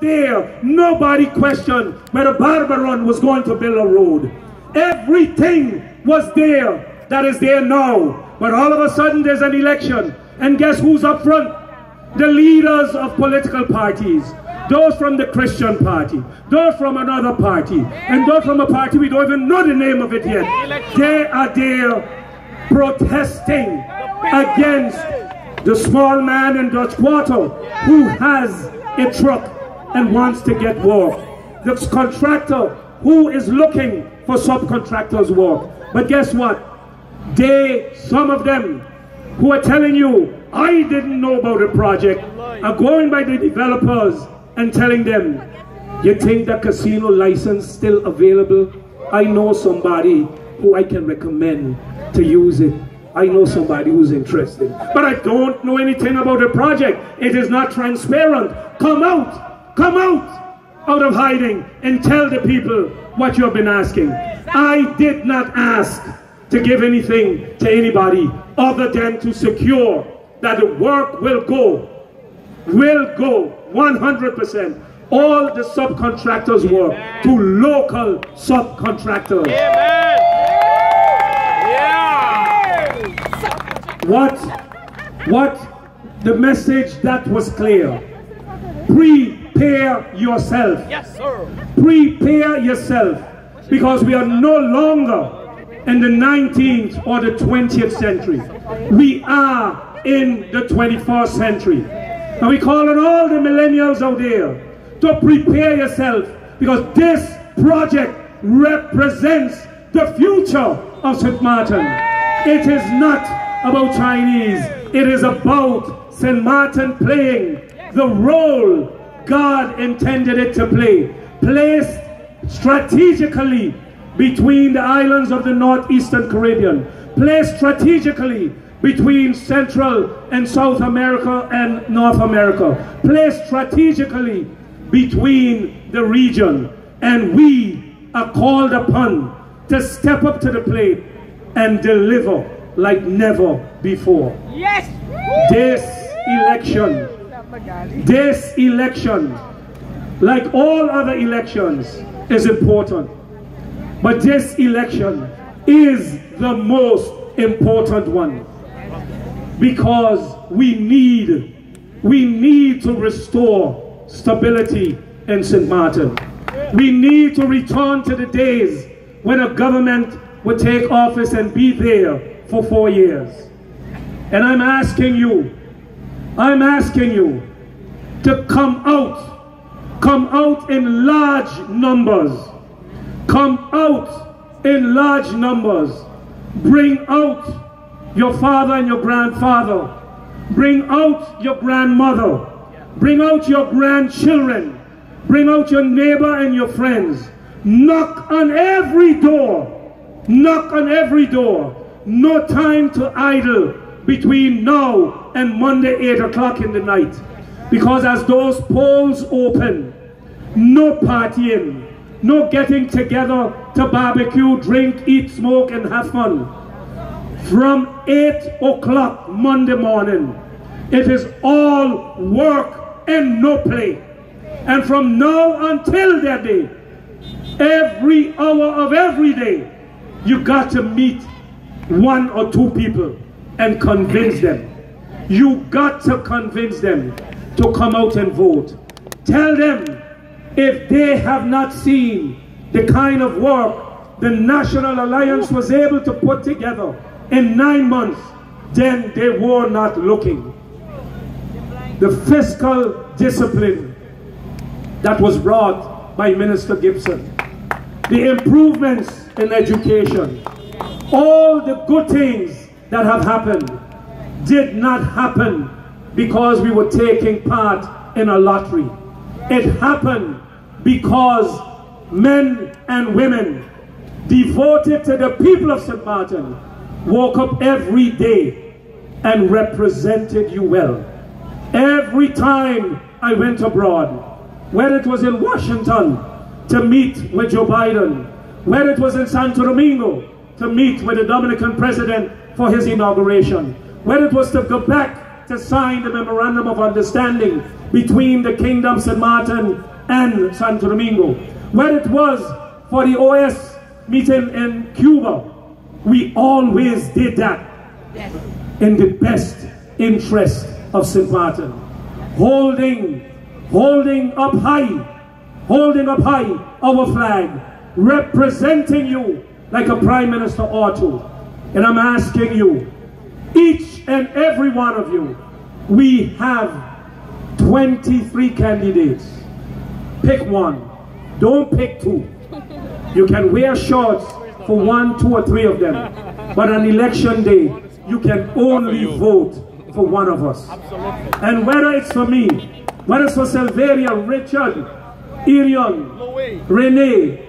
there. Nobody questioned whether Barbaron was going to build a road. Everything was there that is there now. But all of a sudden there's an election. And guess who's up front? The leaders of political parties. Those from the Christian party, those from another party, and those from a party we don't even know the name of it yet. They are there protesting against the small man in Dutch Quarter who has a truck and wants to get work. The contractor who is looking for subcontractors work. But guess what? Some of them who are telling you, I didn't know about the project, are going by the developers and telling them, you think the casino license still available? I know somebody who I can recommend to use it. I know somebody who's interested. But I don't know anything about the project. It is not transparent. Come out of hiding and tell the people what you have been asking. I did not ask to give anything to anybody other than to secure that the work will go 100%. All the subcontractors work to local subcontractors. Amen. Yeah. What the message that was clear. Prepare yourself. Yes, sir. Prepare yourself, because we are no longer in the 19th or the 20th century. We are in the 21st century. And we call on all the millennials out there to prepare yourself, because this project represents the future of St. Martin. It is not about Chinese. It is about St. Martin playing the role God intended it to play. Placed strategically between the islands of the northeastern Caribbean. Placed strategically between Central and South America and North America. Placed strategically between the region. And we are called upon to step up to the plate and deliver like never before. Yes. This election, like all other elections, is important. But this election is the most important one, because we need to restore stability in St. Martin. We need to return to the days when a government would take office and be there for 4 years. And I'm asking you to come out in large numbers. Come out in large numbers. Bring out your father and your grandfather. Bring out your grandmother. Bring out your grandchildren. Bring out your neighbor and your friends. Knock on every door. Knock on every door. No time to idle between now and Monday 8 o'clock in the night. Because as those polls open, no partying, no getting together to barbecue, drink, eat, smoke, and have fun. From 8 o'clock Monday morning, it is all work and no play. And from now until that day, every hour of every day, you got to meet 1 or 2 people and convince them. You got to convince them to come out and vote. Tell them, if they have not seen the kind of work the National Alliance was able to put together in 9 months, then they were not looking. The fiscal discipline that was brought by Minister Gibson, the improvements in education, all the good things that have happened did not happen because we were taking part in a lottery. It happened because men and women devoted to the people of St. Martin woke up every day and represented you well. Every time I went abroad, whether it was in Washington to meet with Joe Biden, whether it was in Santo Domingo to meet with the Dominican president for his inauguration, whether it was to go back to sign the memorandum of understanding between the Kingdom St. Martin and Santo Domingo. When it was for the OS meeting in Cuba, we always did that in the best interest of St. Martin, holding up high our flag, representing you like a prime minister ought to. And I'm asking you, each and every one of you, we have 23 candidates. Pick one. Don't pick two. You can wear shorts for 1, 2, or 3 of them. But on election day, you can only vote for one of us. And whether it's for me, whether it's for Silveria, Richard, Irion, Renee,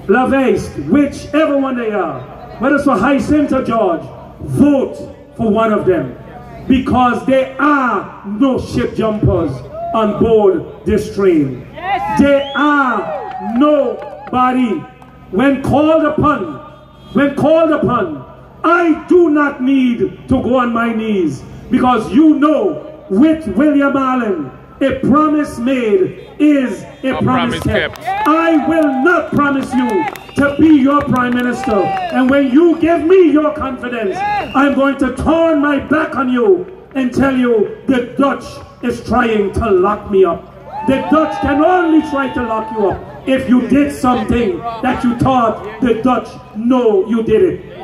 Laveist, whichever one they are, whether it's for Jacinta George, vote for one of them. Because there are no ship jumpers on board this train. There are nobody. When called upon, I do not need to go on my knees, because you know, with William Marlin, a promise made is a promise kept. I will not promise you to be your prime minister, and when you give me your confidence, I'm going to turn my back on you and tell you the Dutch is trying to lock me up. The Dutch can only try to lock you up if you did something that you thought the Dutch know you did it.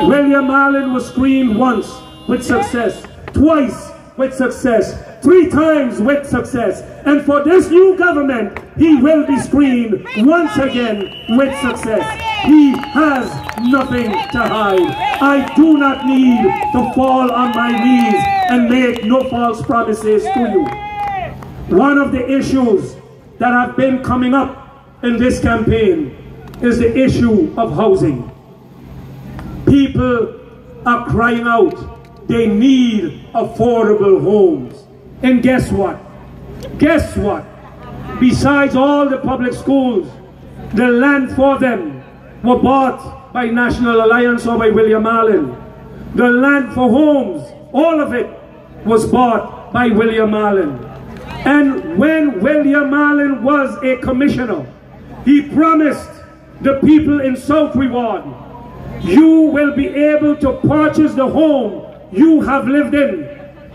William Marlin was screened once with success, twice with success, 3 times with success, and for this new government he will be screened once again with success. He has nothing to hide. I do not need to fall on my knees and make no false promises to you. One of the issues that have been coming up in this campaign is the issue of housing. People are crying out, they need affordable homes. And guess what? Guess what? Besides all the public schools, the land for them were bought by National Alliance or by William Marlin. The land for homes, all of it was bought by William Marlin. And when William Marlin was a commissioner, he promised the people in South Reward, you will be able to purchase the home you have lived in.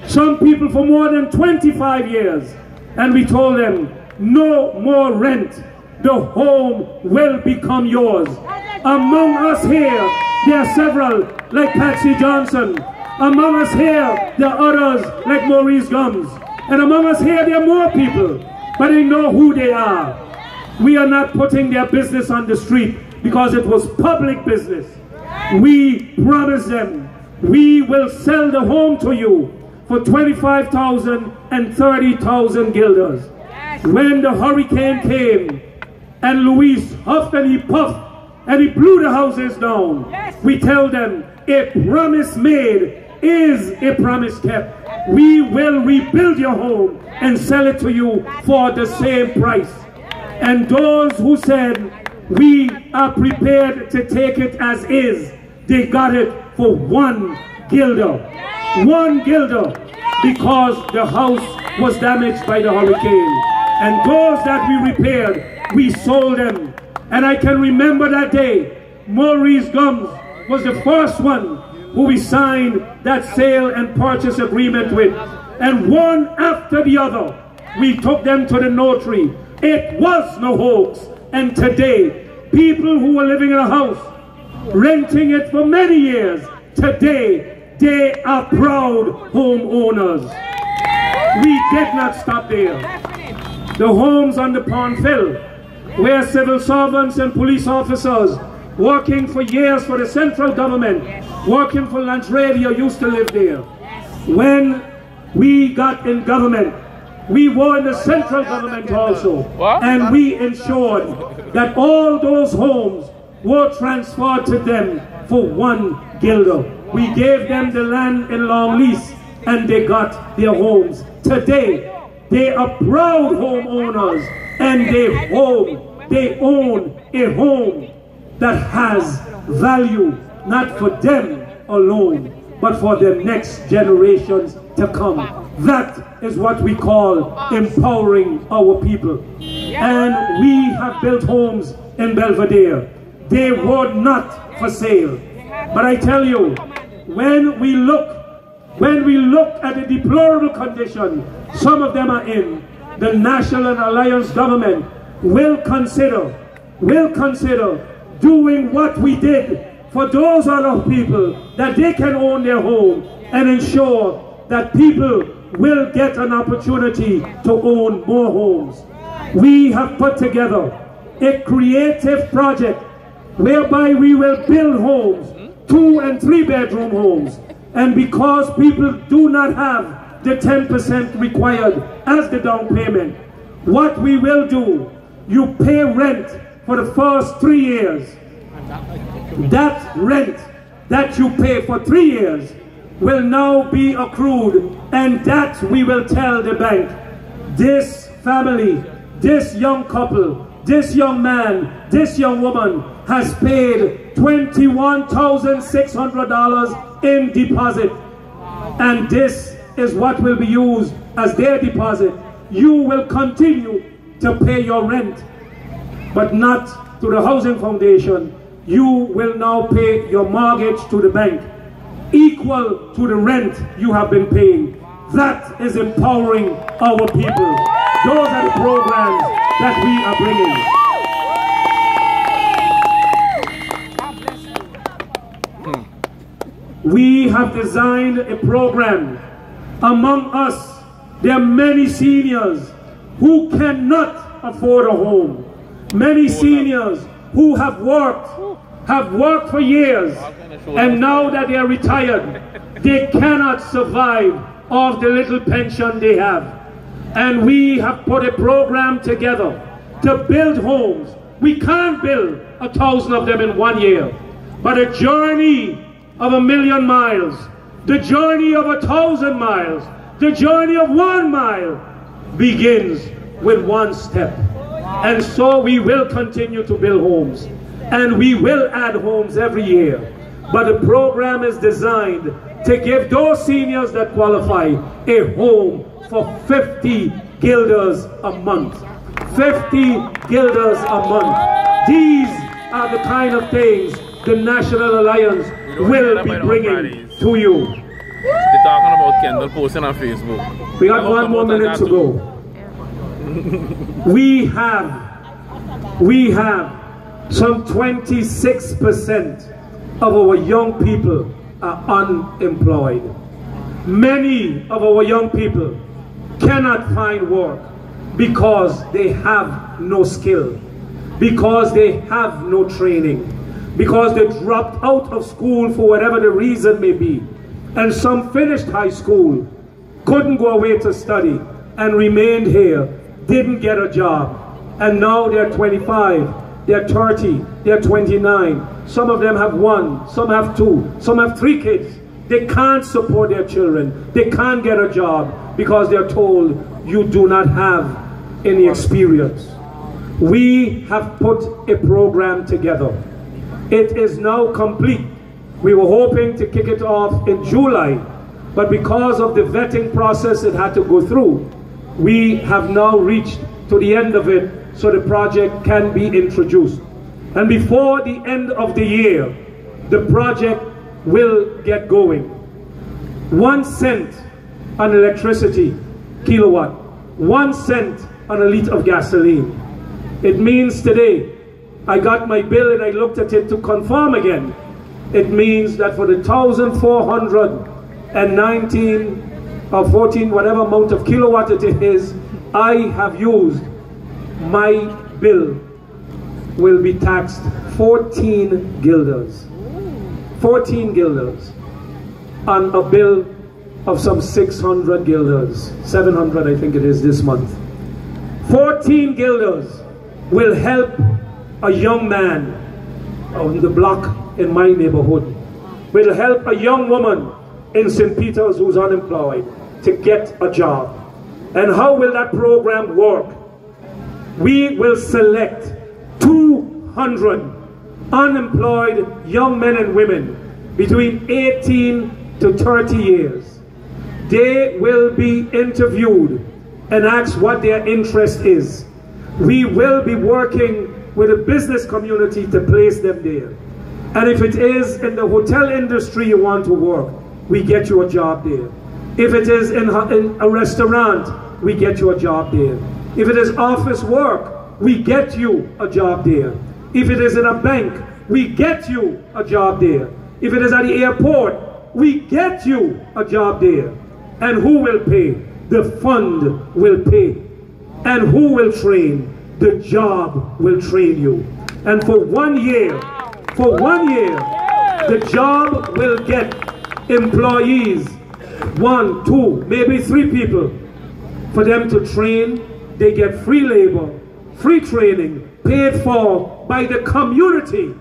Some people for more than 25 years. And we told them, no more rent. The home will become yours. Among us here, there are several like Patsy Johnson. Among us here, there are others like Maurice Gums. And among us here, there are more people, but they know who they are. We are not putting their business on the street because it was public business. We promised them, we will sell the home to you for 25,000 and 30,000 guilders. When the hurricane came and Luis huffed and he puffed and he blew the houses down, we tell them, a promise made is a promise kept. We will rebuild your home and sell it to you for the same price. And those who said, we are prepared to take it as is, they got it for 1 guilder. 1 guilder, because the house was damaged by the hurricane. And those that we repaired, we sold them. And I can remember that day, Maurice Gums was the first one who we signed that sale and purchase agreement with. And one after the other, we took them to the notary. It was no hoax. And today, people who were living in a house, renting it for many years, today, they are proud homeowners. We did not stop there. The homes on the Pondville, where civil servants and police officers working for years for the central government, working for Lunch Radio, used to live there. When we got in government, we were in the central government also, and we ensured that all those homes were transferred to them for 1 guilder. We gave them the land in long lease, and they got their homes. Today, they are proud homeowners, and they own a home that has value, not for them alone, but for the next generations to come. That is what we call empowering our people. And we have built homes in Belvedere. They were not for sale. But I tell you, when we look at the deplorable condition some of them are in, the National and Alliance government will consider doing what we did for those other people, that they can own their home and ensure that people will get an opportunity to own more homes. We have put together a creative project whereby we will build homes, 2- and 3-bedroom homes. And because people do not have the 10% required as the down payment, what we will do, you pay rent for the first 3 years. That rent that you pay for 3 years will now be accrued, and that we will tell the bank, this family, this young couple, this young man, this young woman has paid $21,600 in deposit, and this is what will be used as their deposit. You will continue to pay your rent, but not to the housing foundation. You will now pay your mortgage to the bank, equal to the rent you have been paying. That is empowering our people. Those are the programs that we are bringing. We have designed a program. Among us, there are many seniors who cannot afford a home. Many seniors who have worked for years, and now that they are retired, they cannot survive off the little pension they have. And we have put a program together to build homes. We can't build 1,000 of them in 1 year, but a journey of 1,000,000 miles, the journey of 1,000 miles, the journey of 1 mile begins with 1 step. And so we will continue to build homes, and we will add homes every year. But the program is designed to give those seniors that qualify a home for 50 guilders a month. 50 guilders a month. These are the kind of things the National Alliance will be bringing to you. They're talking about Kendall posting on Facebook. We got 1 more minute to go. We have some 26% of our young people are unemployed. Many of our young people cannot find work because they have no skill, because they have no training, because they dropped out of school for whatever the reason may be. And some finished high school, couldn't go away to study, and remained here, didn't get a job. And now they're 25, they're 30, they're 29. Some of them have 1, some have 2, some have 3 kids. They can't support their children. They can't get a job because they're told you do not have any experience. We have put a program together. It is now complete. We were hoping to kick it off in July, but because of the vetting process it had to go through, we have now reached to the end of it so the project can be introduced. And before the end of the year, the project will get going. 1 cent on electricity, kilowatt. 1 cent on a liter of gasoline. It means today, I got my bill and I looked at it to confirm again. It means that for the 1,419 or 14, whatever amount of kilowatt it is, I have used, my bill will be taxed 14 guilders. 14 guilders on a bill of some 600 guilders. 700 I think it is this month. 14 guilders will help a young man on the block in my neighborhood, will help a young woman in St. Peter's who's unemployed to get a job. And how will that program work? We will select 200 unemployed young men and women between 18 to 30 years. They will be interviewed and asked what their interest is. we will be working with the business community to place them there. And if it is in the hotel industry you want to work, we get you a job there. If it is in a restaurant, we get you a job there. If it is office work, we get you a job there. If it is in a bank, we get you a job there. If it is at the airport, we get you a job there. And who will pay? The fund will pay. And who will train? The job will train you. And for 1 year, the job will get employees, 1, 2, maybe 3 people. For them to train, they get free labor, free training, paid for by the community.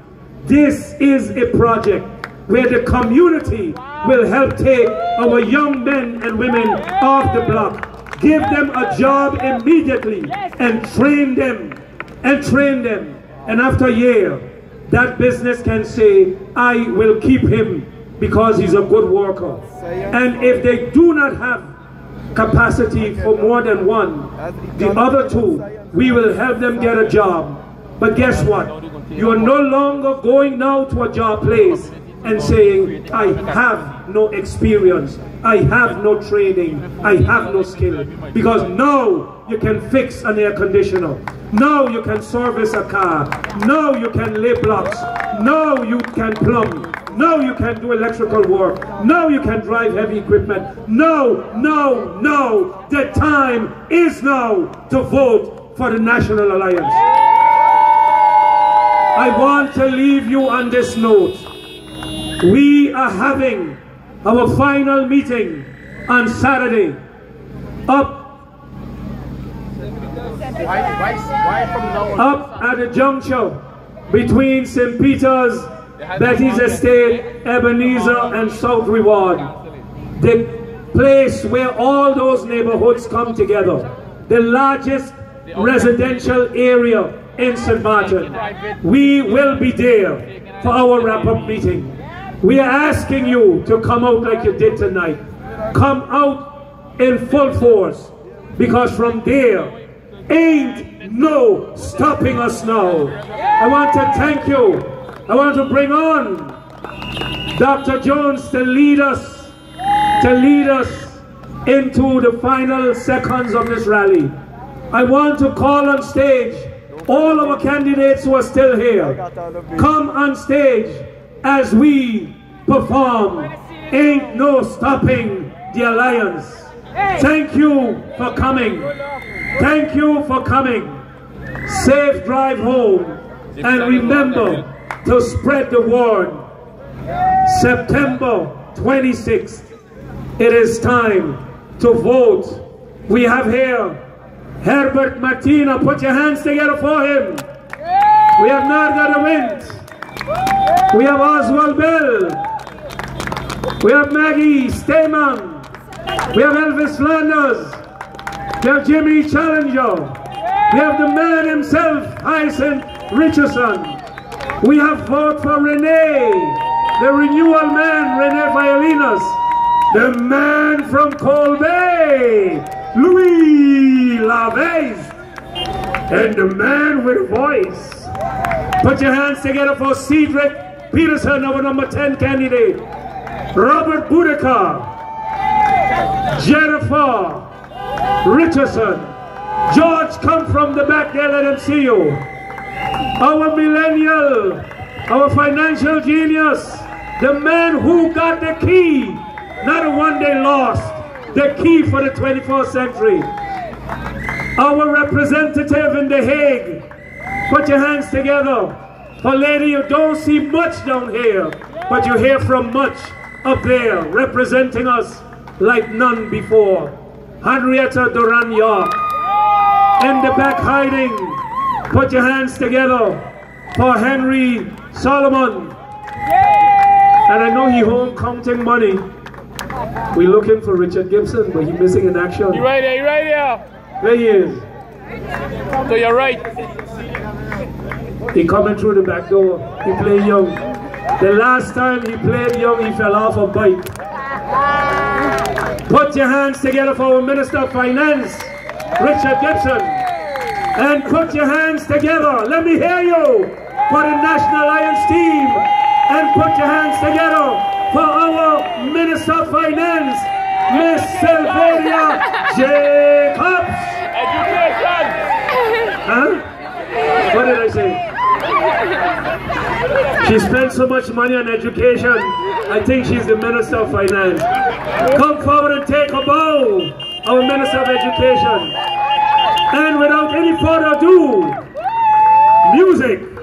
This is a project where the community will help take our young men and women off the block, give them a job immediately, and train them, and after a year, that business can say, I will keep him because he's a good worker. And if they do not have capacity for more than one, the other 2, we will help them get a job. But guess what? You are no longer going now to a job place and saying, I have no experience, I have no training, I have no skill. Because now you can fix an air conditioner, now you can service a car, now you can lay blocks, now you can plumb, now you can do electrical work, now you can drive heavy equipment. No, the time is now to vote for the National Alliance. I want to leave you on this note. We are having our final meeting on Saturday up at the juncture between St. Peter's, Betty's Estate, Ebenezer and South Reward. The place where all those neighborhoods come together. The largest residential area in St. Martin. We will be there for our wrap-up meeting. We are asking you to come out like you did tonight. Come out in full force, because from there ain't no stopping us now. I want to thank you. I want to bring on Dr. Jones to lead us into the final seconds of this rally. I want to call on stage all our candidates who are still here. Come on stage as we perform Ain't No Stopping the Alliance. Thank you for coming. Thank you for coming. Safe drive home. And remember to spread the word. September 26th. It is time to vote. We have here Herbert Martina. Put your hands together for him. We have Narda Wind. We have Oswald Bell. We have Maggie Stayman. We have Elvis Flanders. We have Jimmy Challenger. We have the man himself, Hyacinth Richardson. We have vote for Rene, the renewal man, Rene Violinas. The man from Colbay, Louis Lavez. And the man with a voice. Put your hands together for Cedric Peterson, our number 10 candidate. Robert Boudicca, Jennifer Richardson. George, come from the back there, let him see you. Our millennial, our financial genius, the man who got the key, not the one they lost, the key for the 21st century. Our representative in The Hague. Put your hands together. For lady, you don't see much down here, but you hear from much up there, representing us like none before. Henrietta Duran York. In the back hiding, put your hands together for Henry Solomon. And I know he home counting money. We're looking for Richard Gibson, but he's missing in action. You right there, you right there. There he is. To your right. He coming through the back door. He played young. The last time he played young, he fell off a bike. Put your hands together for our Minister of Finance, Richard Gibson. And put your hands together. Let me hear you for the National Alliance team. And put your hands together for our Minister of Finance, Miss Sylvania Jacobs. Education. Huh? What did I say? She spent so much money on education. I think she's the Minister of Finance. Come forward and take a bow, our Minister of Education. And without any further ado, music.